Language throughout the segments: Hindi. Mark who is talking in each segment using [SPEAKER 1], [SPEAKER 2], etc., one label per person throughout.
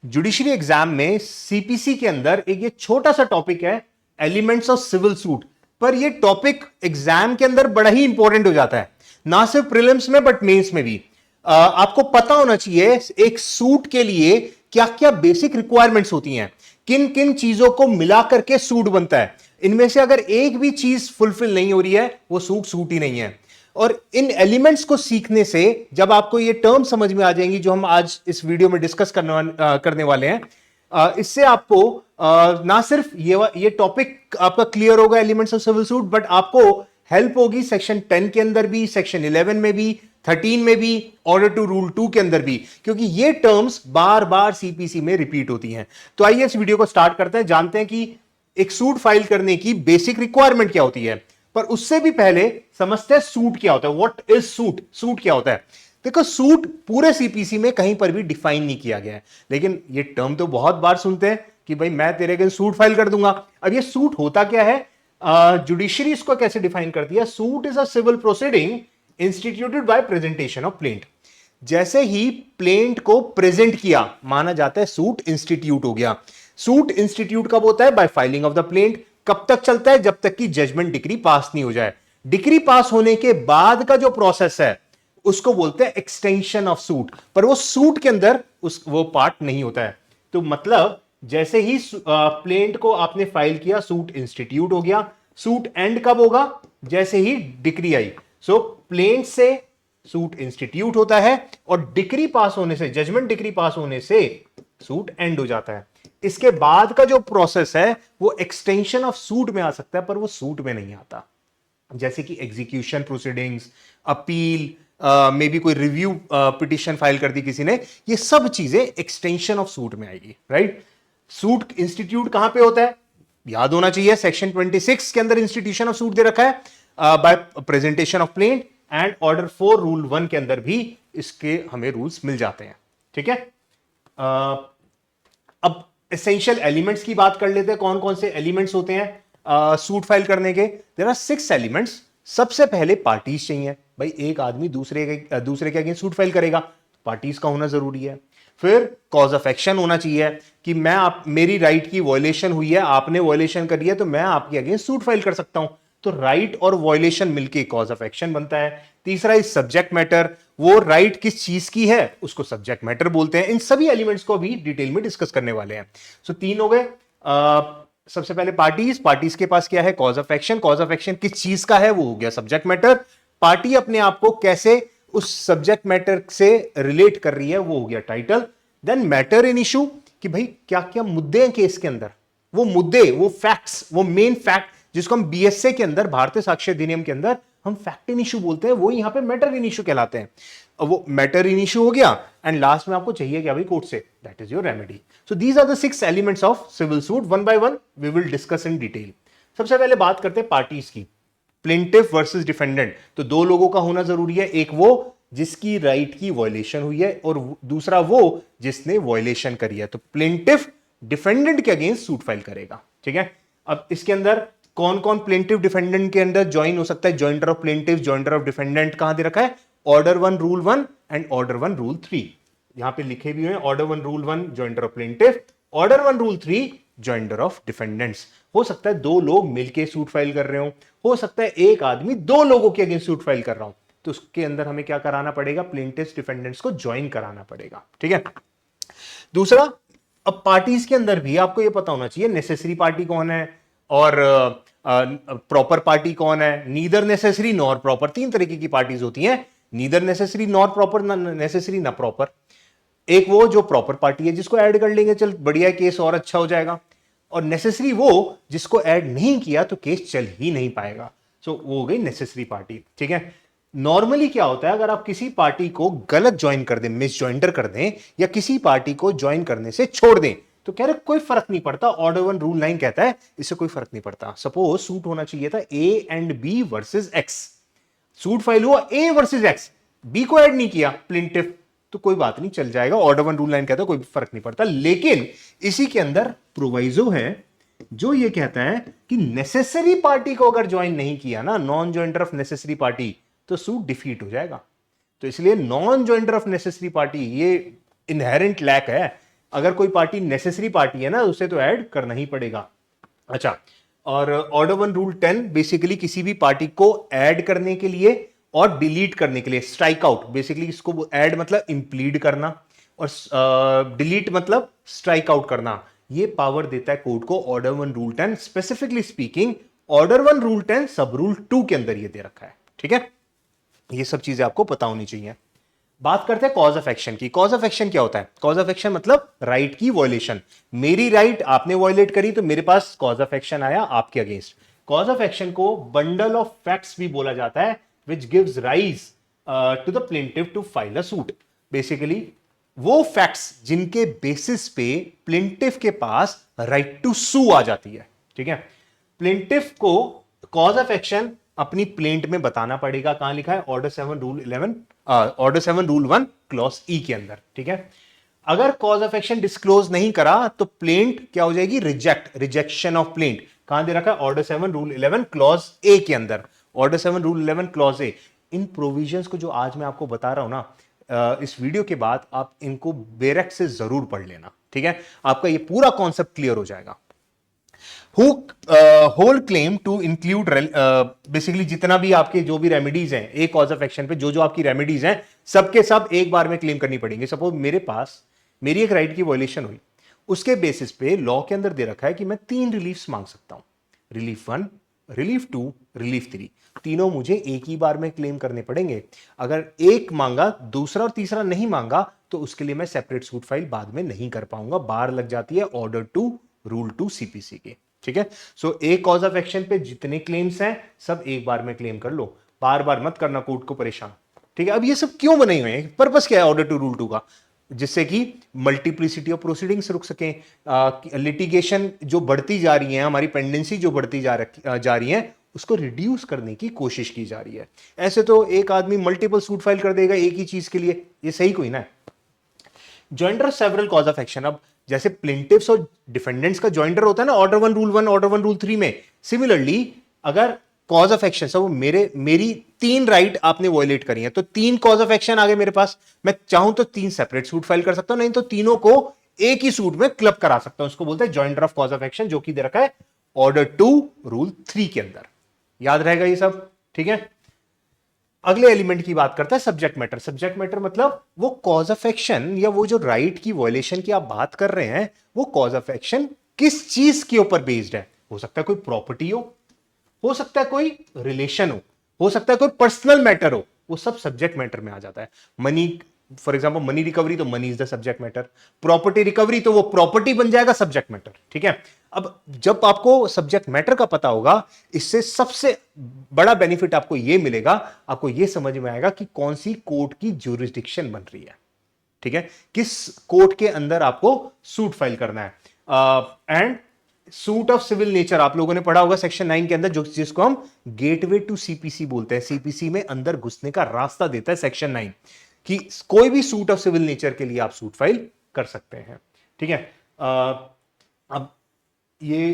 [SPEAKER 1] जुडिशरी एग्जाम में सीपीसी के अंदर एक ये छोटा सा टॉपिक है, एलिमेंट्स ऑफ सिविल सूट। पर ये टॉपिक एग्जाम के अंदर बड़ा ही इंपॉर्टेंट हो जाता है, ना सिर्फ प्रीलिम्स में बट मेंस में भी। आपको पता होना चाहिए एक सूट के लिए क्या क्या बेसिक रिक्वायरमेंट्स होती हैं, किन किन चीजों को मिला करके सूट बनता है। इनमें से अगर एक भी चीज फुलफिल नहीं हो रही है, वो सूट ही नहीं है। और इन एलिमेंट्स को सीखने से जब आपको ये टर्म समझ में आ जाएंगी जो हम आज इस वीडियो में डिस्कस करने वाले हैं, इससे आपको ना सिर्फ ये टॉपिक आपका क्लियर होगा elements of civil suit, but आपको हेल्प होगी सेक्शन 10 के अंदर भी, सेक्शन 11 में भी, 13 में भी, ऑर्डर टू रूल 2 के अंदर भी, क्योंकि ये टर्म्स बार बार सीपीसी में रिपीट होती हैं। तो आइए इस वीडियो को स्टार्ट करते हैं, जानते हैं कि एक सूट फाइल करने की बेसिक रिक्वायरमेंट क्या होती है। पर उससे भी पहले समझते हैं सूट क्या होता है। What is suit? सूट क्या होता है? देखो, सूट पूरे सीपीसी में कहीं पर भी डिफाइन नहीं किया गया है, लेकिन ये टर्म तो बहुत बार सुनते हैं कि भाई मैं तेरे अगेंस्ट सूट फाइल कर दूंगा। अब ये सूट होता क्या है, जुडिशरी इसको कैसे डिफाइन करती है? Suit is a civil proceeding instituted by presentation of plaint. जैसे ही प्लेंट को प्रेजेंट किया, माना जाता है सूट इंस्टीट्यूट हो गया। सूट इंस्टीट्यूट कब होता है? Bye filing of the plaint. कब तक चलता है? जब तक कि जजमेंट डिक्री पास नहीं हो जाए। डिक्री पास होने के बाद का जो प्रोसेस है उसको बोलते हैं एक्सटेंशन ऑफ सूट, पर वो सूट के अंदर वो पार्ट नहीं होता है। तो मतलब जैसे ही प्लेंट को आपने फाइल किया, सूट इंस्टीट्यूट हो गया। सूट एंड कब होगा? जैसे ही डिक्री आई। सो प्लेंट से सूट इंस्टीट्यूट होता है और डिक्री पास होने से, जजमेंट डिक्री पास होने से सूट एंड हो जाता है। इसके बाद का जो प्रोसेस है वो एक्सटेंशन ऑफ सूट में आ सकता है, पर वो सूट में नहीं आता। जैसे कि execution proceedings, appeal, may be कोई रिव्यू पिटिशन फाइल कर दी किसी ने, ये सब चीजें एक्सटेंशन ऑफ सूट में आएगी। राइट? सूट इंस्टीट्यूट कहां पे होता है? याद होना चाहिए, सेक्शन 26 के अंदर इंस्टीट्यूशन ऑफ सूट दे रखा है by presentation of plaint, and order 4 rule 1 के अंदर भी इसके हमें रूल्स मिल जाते हैं। ठीक है? अब एसेंशियल एलिमेंट्स की बात कर लेते हैं। कौन कौन से एलिमेंट्स होते हैं सूट फाइल करने के? There are 6 elements. सबसे पहले पार्टीज चाहिए। भाई एक आदमी दूसरे के अगेंस्ट सूट फाइल करेगा, पार्टीज का होना जरूरी है। फिर कॉज ऑफ एक्शन होना चाहिए कि मेरी राइट की वायलेशन हुई है, आपने वायलेशन करी है, तो मैं आपके अगेंस्ट सूट फाइल कर सकता हूं। तो राइट और वायलेशन मिलके कॉज ऑफ एक्शन बनता है। तीसरा इज सब्जेक्ट मैटर, वो राइट किस चीज की है उसको सब्जेक्ट मैटर बोलते हैं। इन सभी एलिमेंट्स को भी डिटेल में डिस्कस करने वाले हैं। सो 3 हो गए। सबसे पहले पार्टीज के पास क्या है? Cause of action. Cause of action किस चीज का है? वो हो गया सब्जेक्ट मैटर। पार्टी अपने आप को कैसे उस सब्जेक्ट मैटर से रिलेट कर रही है, वो हो गया title. Then matter in issue, कि भाई क्या क्या मुद्दे हैं केस के अंदर, वो मुद्दे, वो फैक्ट्स, वो मेन फैक्ट जिसको हम बीएसए के अंदर, भारतीय साक्ष्य अधिनियम के अंदर हम फैक्ट इन इशू बोलते हैं, वो यहां पे मैटर इन इशू कहलाते हैं। वो मैटर इन इशू हो गया, एंड लास्ट में आपको चाहिए क्या भाई? कोर्ट से, that is your remedy. So these are the 6 elements of civil suit. One by one we will discuss in detail. सबसे पहले बात करते हैं पार्टीज की। प्लेंटिफ वर्सेस डिफेंडेंट, तो 2 लोगों का होना जरूरी है। एक वो जिसकी राइट की वायलेशन हुई है और दूसरा वो जिसने वायलेशन करी है। तो प्लेंटिफ डिफेंडेंट के अगेंस्ट सूट फाइल करेगा। ठीक है? अब इसके अंदर कौन कौन प्लेंटिफ डिफेंडेंट के अंदर ज्वाइन हो सकता है? Jointer of plaintiff, jointer of defendant कहां दे रखा है? Order 1 rule 1 and order 1 rule 3। यहां पे लिखे भी हुए हैं, order 1 rule 1 jointer of plaintiff, order 1 rule 3 jointer of defendants. हो सकता है 2 लोग मिलके सूट फाइल कर रहे हो सकता है एक आदमी 2 लोगों के अगेंस्ट सूट फाइल कर रहा हूं, तो उसके अंदर हमें क्या कराना पड़ेगा? प्लेंटिफ्स डिफेंडेंट्स को ज्वाइन कराना पड़ेगा। ठीक है? दूसरा, अब पार्टीज के अंदर भी आपको यह पता होना चाहिए नेसेसरी पार्टी कौन है और प्रॉपर पार्टी कौन है। नीदर नेसेसरी नॉर प्रॉपर, 3 तरीके की पार्टीज होती हैं। Neither necessary nor proper, necessary ना प्रॉपर। एक वो जो प्रॉपर पार्टी है जिसको ऐड कर लेंगे, चल बढ़िया, केस और अच्छा हो जाएगा। और नेसेसरी वो जिसको ऐड नहीं किया तो केस चल ही नहीं पाएगा। सो वो हो गई नेसेसरी पार्टी। ठीक है? नॉर्मली क्या होता है, अगर आप किसी पार्टी को गलत ज्वाइन कर दें, मिस ज्वाइंटर कर दें, या किसी पार्टी को ज्वाइन करने से छोड़ दें, तो कह रहे कोई फर्क नहीं पड़ता। ऑर्डर 1 रूल 9 कहता है इससे कोई फर्क नहीं पड़ता। सपोज सूट होना चाहिए था A and B versus X, suit file हुआ ए वर्सेस एक्स, बी को ऐड नहीं किया प्लेंटिफ, तो कोई बात नहीं, चल जाएगा। ऑर्डर 1 रूल 9 कहता है कोई फर्क नहीं पड़ता। लेकिन इसी के अंदर प्रोवाइजो है जो ये कहता है कि नेसेसरी पार्टी को अगर ज्वाइन नहीं किया ना, नॉन ज्वाइंटर ऑफ नेसेसरी पार्टी, तो सूट डिफीट हो जाएगा। तो इसलिए नॉन ज्वाइंटर ऑफ नेसेसरी पार्टी ये इनहेरेंट लैक है अगर कोई पार्टी नेसेसरी पार्टी है ना, उसे तो ऐड करना ही पड़ेगा। अच्छा, और ऑर्डर 1 रूल 10 बेसिकली किसी भी पार्टी को ऐड करने के लिए और डिलीट करने के लिए, स्ट्राइक आउट बेसिकली, इसको ऐड मतलब इंप्लीड करना और डिलीट मतलब स्ट्राइक आउट करना, ये पावर देता है कोर्ट को order 1 rule 10। Specifically speaking order 1 rule 10 सब रूल 2 के अंदर ये दे रखा है। ठीक है, ये सब चीजें आपको पता होनी चाहिए। बात करते हैं कॉज ऑफ एक्शन की। कॉज ऑफ एक्शन क्या होता है? कॉज ऑफ एक्शन मतलब राइट की वॉयलेशन। मेरी राइट आपने वॉयलेट करी तो मेरे पास कॉज ऑफ एक्शन आया आपके अगेंस्ट। कॉज ऑफ एक्शन को बंडल ऑफ फैक्ट्स भी बोला जाता है, which gives rise to the plaintiff to file a suit. Basically वो फैक्ट्स जिनके बेसिस पे प्लेंटिफ के पास राइट टू सू आ जाती है। ठीक है, प्लेंटिफ को कॉज ऑफ एक्शन अपनी प्लेंट में बताना पड़ेगा। कहां लिखा है? Order 7 rule 11, order 7 rule 1 clause ई के अंदर। ठीक है, अगर कॉज ऑफ एक्शन डिस्क्लोज नहीं करा तो प्लेंट क्या हो जाएगी? Rejection of plaint. कहां दे रखा है? ऑर्डर 7 रूल 11 क्लॉज ए के अंदर। Order 7 rule 11 clause A. In provisions को जो आज मैं आपको बता रहा हूं ना, इस वीडियो के बाद आप इनको बेरेक्ट से जरूर पढ़ लेना। ठीक है, आपका ये पूरा कॉन्सेप्ट क्लियर हो जाएगा। Whole claim to include, basically जितना भी आपके जो भी रेमेडीज हैं एक कॉज ऑफ एक्शन पे, जो आपकी रेमेडीज हैं सबके सब एक बार में क्लेम करनी पड़ेंगे। सपोज मेरे पास मेरी एक राइट की वायलेशन हुई, उसके बेसिस पे लॉ के अंदर दे रखा है कि मैं 3 रिलीफ्स मांग सकता हूं। रिलीफ 1, रिलीफ 2, रिलीफ 3, तीनों मुझे एक ही बार में क्लेम करने पड़ेंगे। अगर एक मांगा, दूसरा और तीसरा नहीं मांगा तो उसके लिए मैं सेपरेट सूट फाइल बाद में नहीं कर पाऊंगा, बार लग जाती है ऑर्डर 2 रूल 2 सीपीसी के। ठीक है, सो एक कॉज ऑफ एक्शन पे जितने क्लेम्स हैं सब एक बार में क्लेम कर लो, बार बार मत करना कोर्ट को परेशान। ठीक है, अब ये सब क्यों बने हुए हैं? पर्पस क्या है ऑर्डर 2 रूल 2 का? जिससे कि मल्टीप्लिसिटी ऑफ प्रोसीडिंग्स रुक सकें, लिटिगेशन जो बढ़ती जा रही है, हमारी पेंडेंसी जो बढ़ती जा रही है, उसको रिड्यूस करने की कोशिश की जा रही है। ऐसे तो एक आदमी मल्टीपल सूट फाइल कर देगा एक ही चीज के लिए, ये सही कोई ना है। Joinder several cause of action, अब जैसे प्लेंटिव्स और डिफेंडेंट्स का जॉइंडर होता है ना ऑर्डर 1 रूल 1, ऑर्डर 1 रूल 3 में, सिमिलरली अगर कॉज ऑफ एक्शन सब मेरी 3 राइट आपने वॉयलेट करी है तो 3 कॉज ऑफ एक्शन आ गए मेरे पास। मैं चाहूं तो 3 सेपरेट सूट फाइल कर सकता हूं, नहीं तो तीनों को एक ही सूट में क्लब करा सकता हूं। उसको बोलते हैं joinder of cause of action, जो कि दे रखा है ऑर्डर 2 रूल 3 के अंदर। याद रहेगा ये सब? ठीक है, अगले एलिमेंट की बात करता है सब्जेक्ट मैटर। सब्जेक्ट मैटर मतलब वो कॉज ऑफ एक्शन या वो जो राइट की वॉयलेशन की आप बात कर रहे हैं, वो कॉज ऑफ एक्शन किस चीज के ऊपर बेस्ड है। हो सकता है कोई प्रॉपर्टी हो सकता है कोई रिलेशन हो सकता है कोई पर्सनल मैटर हो, वो सब सब्जेक्ट मैटर में आ जाता है। Money, for example money recovery तो money is the subject matter, property recovery तो वो प्रॉपर्टी बन जाएगा सब्जेक्ट मैटर। ठीक है, अब जब आपको सब्जेक्ट मैटर का पता होगा, इससे सबसे बड़ा बेनिफिट आपको यह मिलेगा, आपको यह समझ में आएगा कि कौन सी कोर्ट की ज्यूरिसडिक्शन बन रही है। ठीक है, किस कोर्ट के अंदर आपको सूट फाइल करना है। And suit of civil nature आप लोगों ने पढ़ा होगा सेक्शन 9 के अंदर, जो जिसको हम गेटवे टू सीपीसी बोलते हैं। सीपीसी में अंदर घुसने का रास्ता देता है सेक्शन 9, कि कोई भी सूट ऑफ सिविल नेचर के लिए आप सूट फाइल कर सकते हैं। ठीक है, अब ये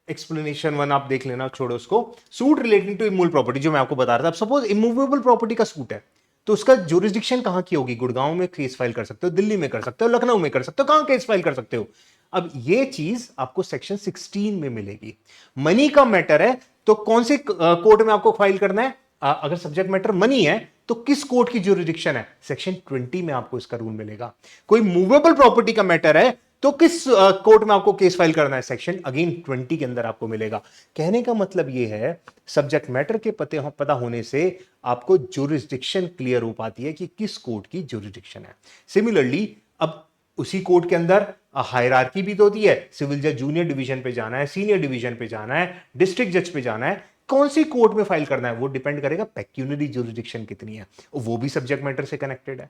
[SPEAKER 1] एक्सप्लेनेशन 1 आप देख लेना, छोड़ो उसको। Suit relating to immovable property, जो मैं आपको बता रहा था। अब सपोज इमूवेबल प्रॉपर्टी का सूट है तो उसका ज्यूरिसडिक्शन कहां की होगी? गुड़गांव में केस फाइल कर सकते हो, दिल्ली में कर सकते हो, लखनऊ में कर सकते हो, कहां केस फाइल कर सकते हो। अब ये चीज आपको सेक्शन 16 में मिलेगी। मनी का मैटर है तो कौन से कोर्ट में आपको फाइल करना है? अगर सब्जेक्ट मैटर मनी है तो किस कोर्ट की ज्यूरिसडिक्शन है? सेक्शन 20 में आपको इसका रूल मिलेगा। कोई मूवेबल प्रॉपर्टी का मैटर है तो किस कोर्ट में आपको केस फाइल करना है? सेक्शन अगेन 20 के अंदर आपको मिलेगा। कहने का मतलब यह है, सब्जेक्ट मैटर के पता होने से आपको ज्यूरिसडिक्शन क्लियर हो पाती है कि किस कोर्ट की ज्यूरिसडिक्शन है। सिमिलरली अब उसी कोर्ट के अंदर हायरार्की भी तो होती है। सिविल जज जूनियर डिवीजन पे जाना है, सीनियर डिवीजन पे जाना है, डिस्ट्रिक्ट जज पे जाना है, कौन सी कोर्ट में फाइल करना है वो डिपेंड करेगा पेक्यूनरी ज्यूरिसडिक्शन कितनी है, वो भी सब्जेक्ट मैटर से कनेक्टेड है।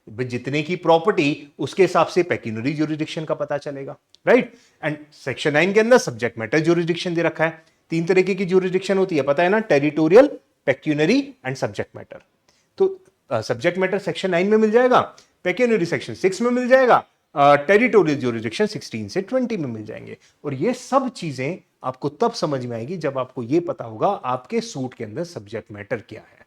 [SPEAKER 1] जितने की प्रॉपर्टी उसके हिसाब से पेक्यूनरी ज्यूरिसडिक्शन का पता चलेगा, राइट। एंड सेक्शन 9 के अंदर सब्जेक्ट मैटर ज्यूरिसडिक्शन दे रखा है। 3 तरीके की ज्यूरिसडिक्शन होती है, पता है ना, territorial, pecuniary and subject matter. तो सब्जेक्ट मैटर सेक्शन 9 में मिल जाएगा, पेक्यूनरी सेक्शन 6 में मिल जाएगा, टेरिटोरियल ज्यूरिसडिक्शन 16 से 20 में मिल जाएंगे। और ये सब चीजें आपको तब समझ में आएगी जब आपको यह पता होगा आपके सूट के अंदर सब्जेक्ट मैटर क्या है।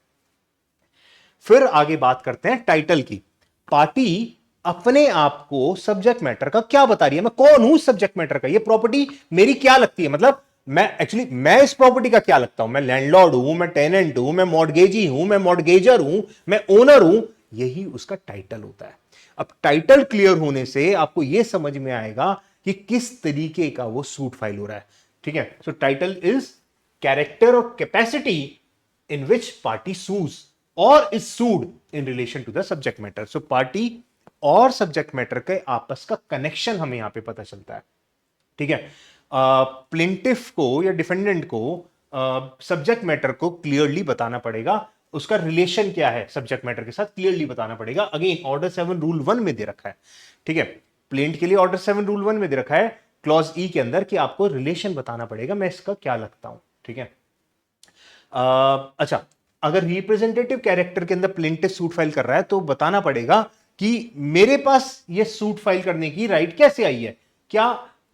[SPEAKER 1] फिर आगे बात करते हैं टाइटल की। पार्टी अपने आप को सब्जेक्ट मैटर का क्या बता रही है, मैं कौन हूं सब्जेक्ट मैटर का, ये प्रॉपर्टी मेरी क्या लगती है, मतलब मैं इस प्रॉपर्टी का क्या लगता हूं, मैं लैंडलॉर्ड हूं, मैं टेनेंट हूं, मैं मॉर्गेजी हूं, मैं मॉर्गेजर हूं, मैं ओनर हूं, यही उसका टाइटल होता है। अब टाइटल क्लियर होने से आपको यह समझ में आएगा कि किस तरीके का वो सूट फाइल हो रहा है। ठीक है, सो टाइटल इज कैरेक्टर और capacity in which party sues or is sued in relation to the subject matter. So party और सब्जेक्ट मैटर के आपस का कनेक्शन हमें यहां पे पता चलता है। ठीक है, प्लेंटिफ को या डिफेंडेंट को सब्जेक्ट मैटर को क्लियरली बताना पड़ेगा, उसका रिलेशन क्या है सब्जेक्ट मैटर के साथ क्लियरली बताना पड़ेगा। अगेन ऑर्डर 7 रूल 1 में दे रखा है। ठीक है, प्लेंट के लिए ऑर्डर 7 रूल 1 में दे रखा है क्लॉज ई के अंदर कि आपको रिलेशन बताना पड़ेगा, मैं इसका क्या लगता हूं। ठीक है, अच्छा, अगर रिप्रेजेंटेटिव कैरेक्टर के अंदर प्लेंटिफ सूट फाइल कर रहा है तो बताना पड़ेगा कि मेरे पास ये सूट फाइल करने की राइट कैसे आई है, क्या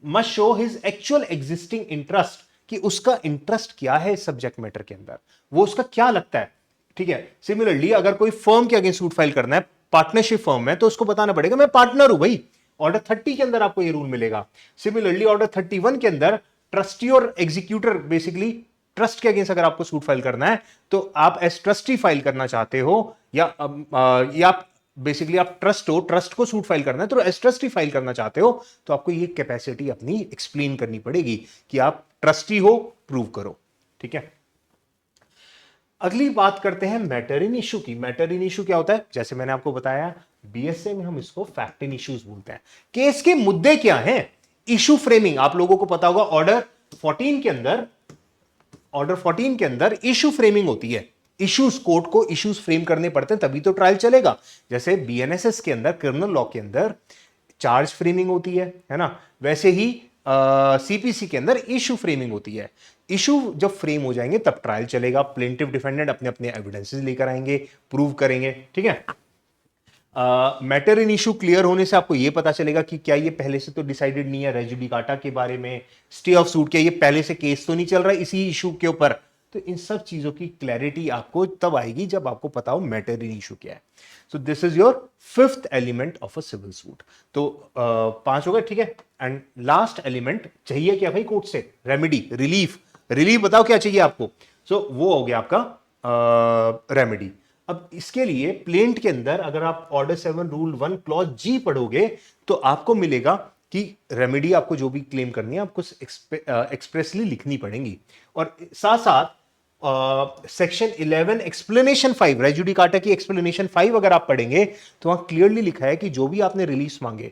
[SPEAKER 1] must show his actual existing interest, कि उसका इंटरेस्ट क्या है सब्जेक्ट मैटर के अंदर, वो उसका क्या लगता है। ठीक है, सिमिलरली अगर कोई फर्म के अगेंस्ट सूट फाइल करना है, पार्टनरशिप फर्म है, तो उसको बताना पड़ेगा मैं पार्टनर हूं भाई, ऑर्डर 30 के अंदर आपको ये रूल मिलेगा। सिमिलरली ऑर्डर 31 के अंदर ट्रस्टी और एग्जीक्यूटर, बेसिकली ट्रस्ट के अगेंस्ट अगर आपको सूट फाइल करना है तो आप एज ट्रस्टी फाइल करना चाहते हो, या बेसिकली आप ट्रस्ट हो, ट्रस्ट को सूट फाइल करना है तो एज ट्रस्टी फाइल करना चाहते हो, तो आपको ये कैपेसिटी अपनी एक्सप्लेन करनी पड़ेगी कि आप ट्रस्टी हो, प्रूव करो। ठीक है, अगली बात करते हैं मैटर इन इशू की। मैटर इन इशू क्या होता है, जैसे मैंने आपको बताया बीएसए में हम इसको फैक्ट इन इश्यूज बोलते हैं। केस के मुद्दे क्या हैं, इशू फ्रेमिंग, आप लोगों को पता होगा ऑर्डर 14 के अंदर, ऑर्डर 14 के अंदर इशू फ्रेमिंग होती है। इश्यूज, कोर्ट को इश्यूज फ्रेम करने पड़ते हैं तभी तो ट्रायल चलेगा। जैसे बीएनएसएस के अंदर, क्रिमिनल लॉ के अंदर चार्ज फ्रेमिंग होती है ना, वैसे ही सीपीसी के अंदर इशू फ्रेमिंग होती है। इशू जब फ्रेम हो जाएंगे तब ट्रायल चलेगा, प्लेंटिफ डिफेंडेंट अपने अपने एविडेंसेस लेकर आएंगे, प्रूव करेंगे। ठीक है, मैटर इन इशू क्लियर होने से आपको यह पता चलेगा कि क्या ये पहले से तो डिसाइडेड नहीं है, रेज जुडिकाटा के बारे में, स्टे ऑफ सूट, क्या ये पहले से केस तो नहीं चल रहा है इसी इशू के ऊपर। तो इन सब चीजों की क्लैरिटी आपको तब आएगी जब आपको पता हो मैटर इन इशू क्या है। So this is your fifth element of a civil suit. तो 5 हो गए। ठीक है, एंड लास्ट एलिमेंट चाहिए क्या भाई कोर्ट से, रेमेडी, रिलीफ। रिलीफ बताओ क्या चाहिए आपको। सो वो हो गया आपका रेमेडी। अब इसके लिए प्लेंट के अंदर अगर आप ऑर्डर 7 रूल 1 क्लॉज जी पढ़ोगे तो आपको मिलेगा कि रेमेडी आपको जो भी क्लेम करनी है आपको एक्सप्रेसली लिखनी पड़ेगी। और साथ साथ सेक्शन 11 एक्सप्लेनेशन 5, रेज जुडिकाटा की एक्सप्लेनेशन 5 अगर आप पढ़ेंगे तो वहां क्लियरली लिखा है कि जो भी आपने रिलीज मांगे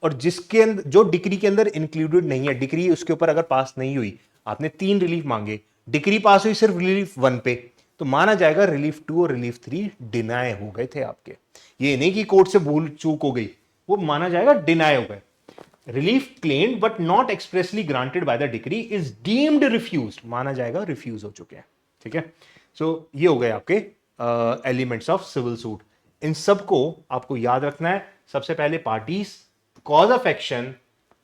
[SPEAKER 1] और जिसके अंदर जो डिक्री के अंदर इंक्लूडेड नहीं है, डिक्री उसके ऊपर अगर पास नहीं हुई, आपने 3 रिलीफ मांगे, डिक्री पास हुई सिर्फ रिलीफ 1 पे, तो माना जाएगा रिलीफ 2 और रिलीफ 3 डिनाई हो गए थे आपके। ये नहीं कि कोर्ट से भूल चूक हो गई, वो माना जाएगा डिनाई हो गए। Relief claimed but not expressly granted by the decree is deemed refused, माना जाएगा रिफ्यूज हो चुके हैं। ठीक है, सो ये हो गए आपके एलिमेंट्स ऑफ सिविल सूट। इन सबको आपको याद रखना है। सबसे पहले parties, cause of action,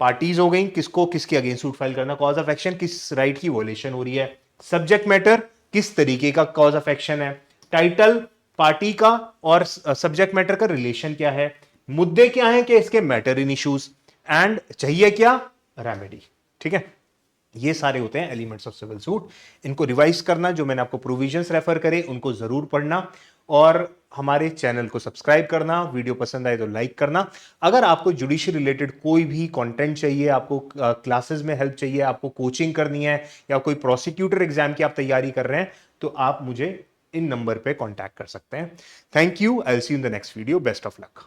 [SPEAKER 1] parties हो गई, किसको किसके अगेंस्ट सूट फाइल करना, कॉज ऑफ एक्शन किस राइट की वोलेशन हो रही है, सब्जेक्ट मैटर किस तरीके का कॉज ऑफ एक्शन है, टाइटल पार्टी का और सब्जेक्ट मैटर का रिलेशन क्या है, मुद्दे क्या हैं कि इसके मैटर इन इश्यूज, एंड चाहिए क्या रेमेडी। ठीक है, ये सारे होते हैं एलिमेंट्स ऑफ सिविल सूट। इनको रिवाइज करना, जो मैंने आपको प्रोविजंस रेफर करे उनको जरूर पढ़ना, और हमारे चैनल को सब्सक्राइब करना। वीडियो पसंद आए तो लाइक करना। अगर आपको जुडिशरी रिलेटेड कोई भी कंटेंट चाहिए, आपको क्लासेस में हेल्प चाहिए, आपको कोचिंग करनी है, या कोई प्रोसिक्यूटर एग्जाम की आप तैयारी कर रहे हैं, तो आप मुझे इन नंबर पे कांटेक्ट कर सकते हैं। Thank you, I will see you in the next video. Best of luck.